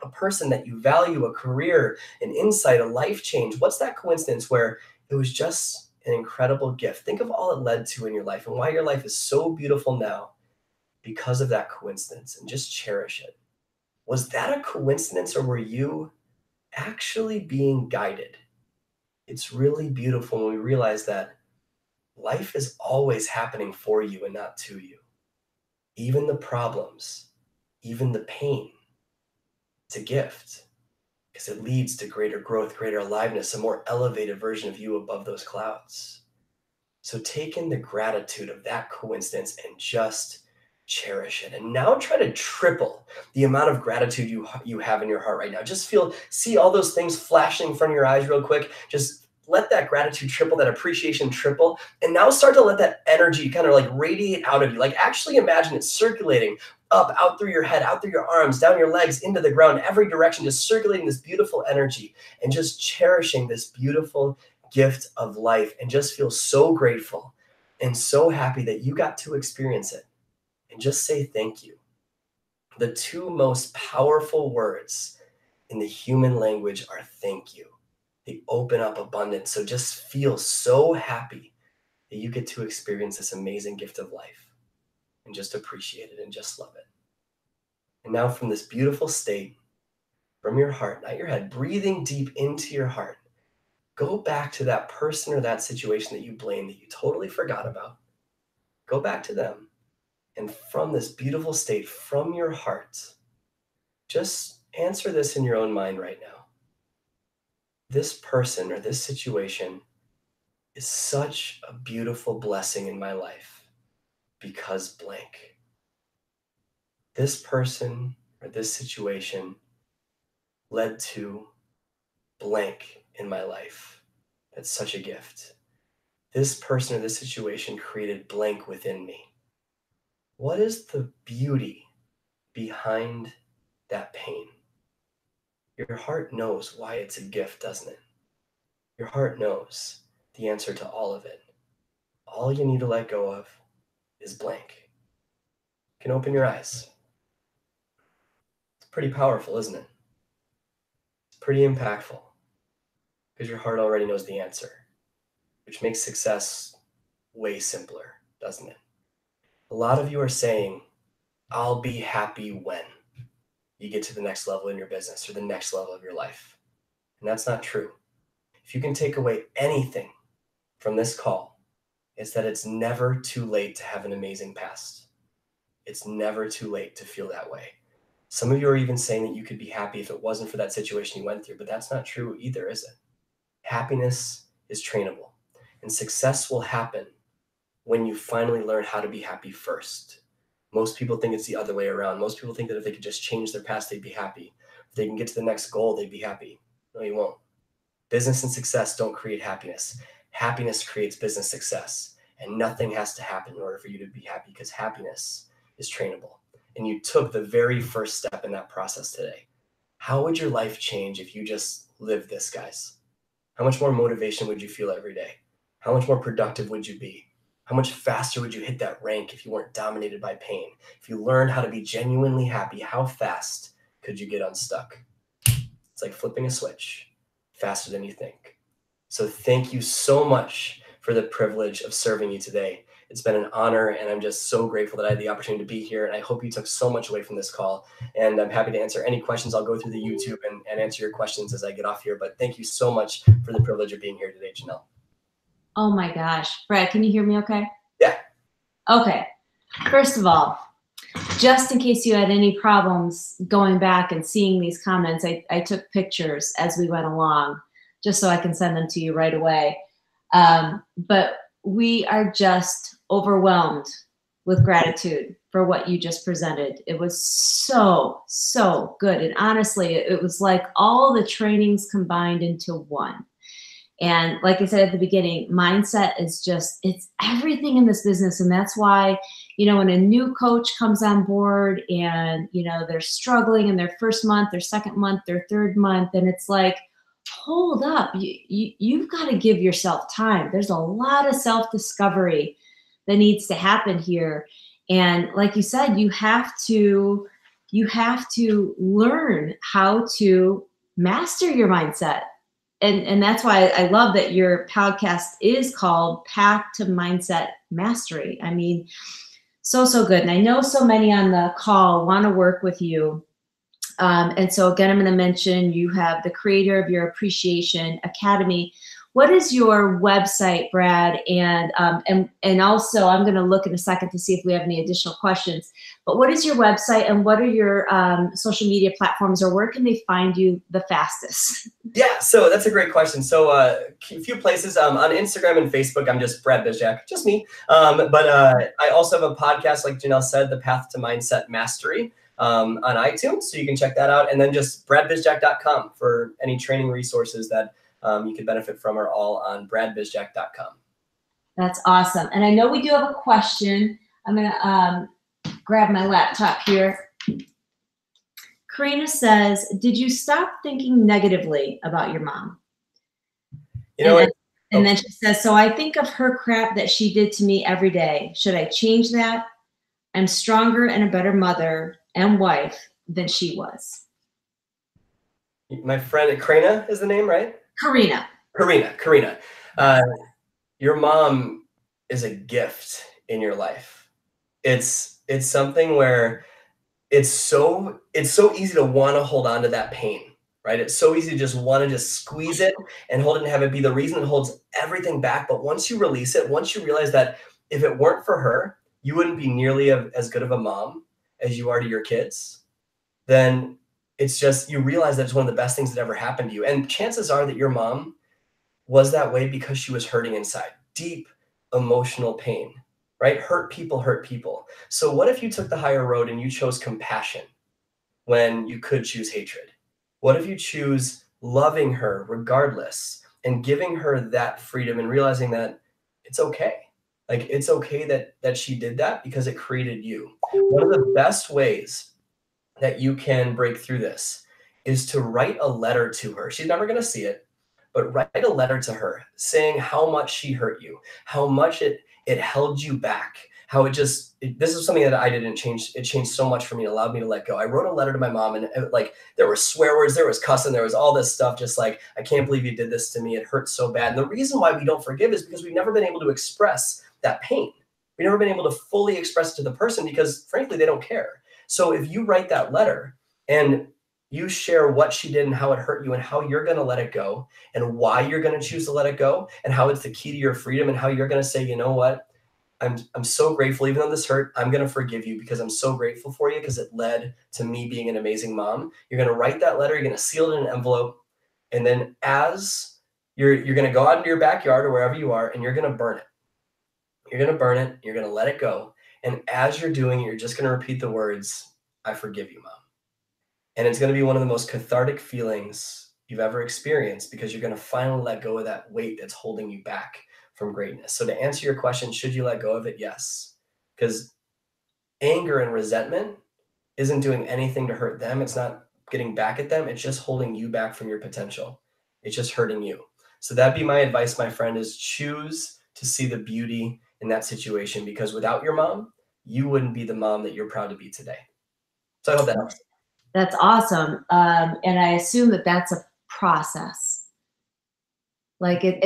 A person that you value, a career, an insight, a life change. What's that coincidence where it was just an incredible gift? Think of all it led to in your life and why your life is so beautiful now because of that coincidence, and just cherish it. Was that a coincidence, or were you actually being guided? It's really beautiful when we realize that life is always happening for you and not to you. Even the problems, even the pain, it's a gift, because it leads to greater growth, greater aliveness, a more elevated version of you above those clouds. So take in the gratitude of that coincidence and just cherish it. And now try to triple the amount of gratitude you have in your heart right now. Just see all those things flashing in front of your eyes real quick. Just let that gratitude triple, that appreciation triple. And now start to let that energy kind of like radiate out of you. Like actually imagine it circulating up, out through your head, out through your arms, down your legs, into the ground, every direction, just circulating this beautiful energy and just cherishing this beautiful gift of life, and just feel so grateful and so happy that you got to experience it, and just say thank you. The two most powerful words in the human language are thank you. They open up abundance. So just feel so happy that you get to experience this amazing gift of life, and just appreciate it and just love it. And now from this beautiful state, from your heart, not your head, breathing deep into your heart, go back to that person or that situation that you blame, that you totally forgot about. Go back to them. And from this beautiful state, from your heart, just answer this in your own mind right now. This person or this situation is such a beautiful blessing in my life because blank. This person or this situation led to blank in my life. That's such a gift. This person or this situation created blank within me. What is the beauty behind that pain? Your heart knows why it's a gift, doesn't it? Your heart knows the answer to all of it. All you need to let go of is blank. You can open your eyes. It's pretty powerful, isn't it? It's pretty impactful because your heart already knows the answer, which makes success way simpler, doesn't it? A lot of you are saying, I'll be happy when you get to the next level in your business or the next level of your life. And that's not true. If you can take away anything from this call, it's that it's never too late to have an amazing past. It's never too late to feel that way. Some of you are even saying that you could be happy if it wasn't for that situation you went through, but that's not true either, is it? Happiness is trainable, and success will happen when you finally learn how to be happy first. Most people think it's the other way around. Most people think that if they could just change their past, they'd be happy. If they can get to the next goal, they'd be happy. No, you won't. Business and success don't create happiness. Happiness creates business success, and nothing has to happen in order for you to be happy because happiness is trainable. And you took the very first step in that process today. How would your life change if you just lived this, guys? How much more motivation would you feel every day? How much more productive would you be? How much faster would you hit that rank if you weren't dominated by pain? If you learned how to be genuinely happy, how fast could you get unstuck? It's like flipping a switch, faster than you think. So thank you so much for the privilege of serving you today. It's been an honor, and I'm just so grateful that I had the opportunity to be here, and I hope you took so much away from this call. And I'm happy to answer any questions. I'll go through the YouTube and answer your questions as I get off here. But thank you so much for the privilege of being here today, Janelle. Oh my gosh. Brad, can you hear me okay? Yeah. Okay. First of all, just in case you had any problems going back and seeing these comments, I took pictures as we went along just so I can send them to you right away. But we are just overwhelmed with gratitude for what you just presented. It was so, so good. And honestly, it was like all the trainings combined into one. And like I said at the beginning, mindset is just, it's everything in this business. And that's why, you know, when a new coach comes on board and, you know, they're struggling in their first month, their second month, their third month, and it's like, hold up, you've got to give yourself time. There's a lot of self-discovery that needs to happen here. And like you said, you have to learn how to master your mindset. And that's why I love that your podcast is called Path to Mindset Mastery. I mean, so good. And I know so many on the call want to work with you. And so again, I'm going to mention you have the creator of your Appreciation Academy. What is your website, Brad? And also, I'm going to look in a second to see if we have any additional questions. But what is your website, and what are your social media platforms, or where can they find you the fastest? Yeah, so that's a great question. So a few places on Instagram and Facebook, I'm just Brad Bizjack, just me. But I also have a podcast, like Janelle said, The Path to Mindset Mastery, on iTunes. So you can check that out. And then just bradbizjack.com for any training resources that you could benefit from, are all on bradbizjack.com. That's awesome. And I know we do have a question. I'm going to grab my laptop here. Karina says, did you stop thinking negatively about your mom? You know, And then she says, so I think of her crap that she did to me every day. Should I change that? I'm stronger and a better mother and wife than she was. My friend, Karina is the name, right? Karina. Karina. Your mom is a gift in your life. It's something where it's so easy to want to hold on to that pain, right? It's so easy to just want to just squeeze it and hold it and have it be the reason that holds everything back. But once you release it, once you realize that if it weren't for her, you wouldn't be nearly as good of a mom as you are to your kids, then it's just, you realize that it's one of the best things that ever happened to you. And chances are that your mom was that way because she was hurting inside, deep emotional pain, right? Hurt people. So what if you took the higher road and you chose compassion when you could choose hatred? What if you choose loving her regardless and giving her that freedom and realizing that it's okay? Like, it's okay that she did that because it created you. One of the best ways that you can break through this is to write a letter to her. She's never going to see it, but write a letter to her saying how much she hurt you, how much it held you back, how this is something that I didn't change. It changed so much for me. It allowed me to let go. I wrote a letter to my mom, and there were swear words, there was cussing, there was all this stuff, just like, I can't believe you did this to me. It hurts so bad. And the reason why we don't forgive is because we've never been able to express that pain. We've never been able to fully express it to the person because frankly, they don't care. So if you write that letter and you share what she did and how it hurt you and how you're going to let it go and why you're going to choose to let it go and how it's the key to your freedom and how you're going to say, you know what, I'm so grateful, even though this hurt, I'm going to forgive you because I'm so grateful for you because it led to me being an amazing mom. You're going to write that letter, you're going to seal it in an envelope. And then as you're going to go out into your backyard or wherever you are, and you're going to burn it. You're going to burn it. You're going to let it go. And as you're doing it, you're just going to repeat the words, I forgive you, Mom. And it's going to be one of the most cathartic feelings you've ever experienced because you're going to finally let go of that weight that's holding you back from greatness. So to answer your question, should you let go of it? Yes. Because anger and resentment isn't doing anything to hurt them. It's not getting back at them. It's just holding you back from your potential. It's just hurting you. So that'd be my advice, my friend, is choose to see the beauty in that situation, because without your mom, you wouldn't be the mom that you're proud to be today. So I hope that helps. That's awesome. And I assume that that's a process. Like you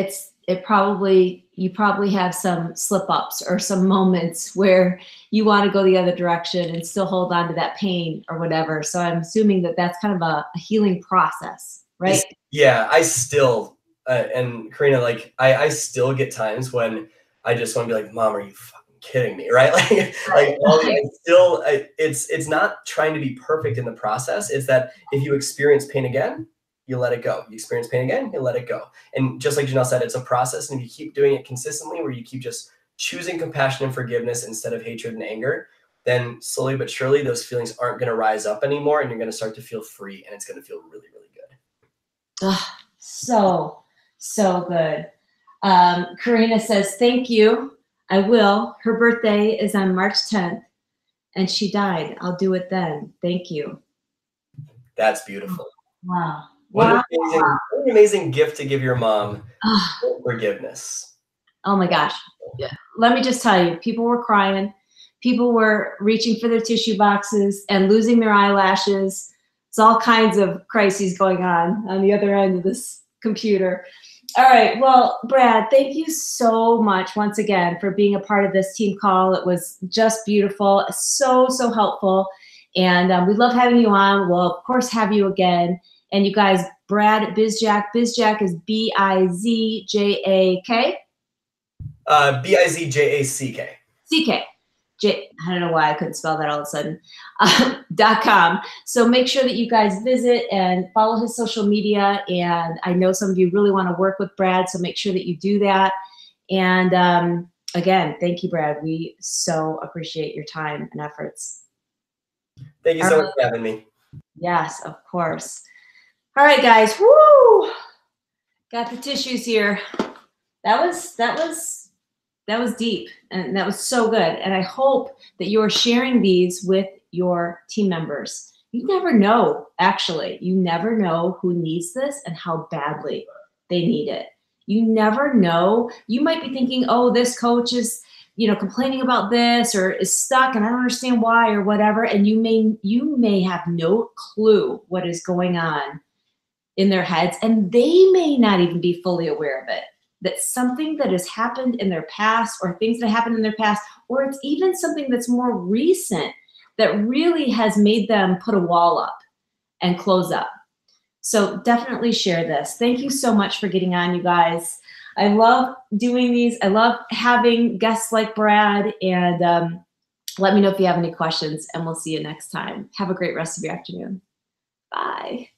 probably have some slip ups or some moments where you want to go the other direction and still hold on to that pain or whatever. So I'm assuming that that's kind of a healing process, right? Yeah, I still, and Karina, like I still get times when I just want to be like, Mom, are you fucking kidding me? Right? It's not trying to be perfect in the process. It's that if you experience pain again, you let it go. You experience pain again, you let it go. And just like Janelle said, it's a process. And if you keep doing it consistently, where you keep just choosing compassion and forgiveness instead of hatred and anger, then slowly but surely those feelings aren't going to rise up anymore. And you're going to start to feel free, and it's going to feel really, really good. Oh, so good. Karina says, thank you. I will. Her birthday is on March 10th and she died. I'll do it then. Thank you. That's beautiful. Wow. What an amazing gift to give your mom. Forgiveness. Oh my gosh. Yeah. Let me just tell you, people were crying. People were reaching for their tissue boxes and losing their eyelashes. It's all kinds of crises going on the other end of this computer. All right. Well, Brad, thank you so much once again for being a part of this team call. It was just beautiful. So helpful. And we love having you on. We'll, of course, have you again. And you guys, Brad Bizjack. Bizjack is B-I-Z-J-A-K? B-I-Z-J-A-C-K. C-K. I don't know why I couldn't spell that all of a sudden. .com. So make sure that you guys visit and follow his social media. And I know some of you really want to work with Brad, so make sure that you do that. And again, thank you, Brad. We so appreciate your time and efforts. Thank you so much for having me. Yes, of course. All right, guys. Woo! Got the tissues here. That was deep, and that was so good. And I hope that you're sharing these with your team members. You never know, actually. You never know who needs this and how badly they need it. You never know. You might be thinking, oh, this coach is, complaining about this or is stuck and I don't understand why or whatever. And you may have no clue what is going on in their heads, and they may not even be fully aware of it. That something that has happened in their past or things that happened in their past, or it's even something that's more recent that really has made them put a wall up and close up. So definitely share this. Thank you so much for getting on, you guys. I love doing these. I love having guests like Brad, and let me know if you have any questions, and we'll see you next time. Have a great rest of your afternoon. Bye.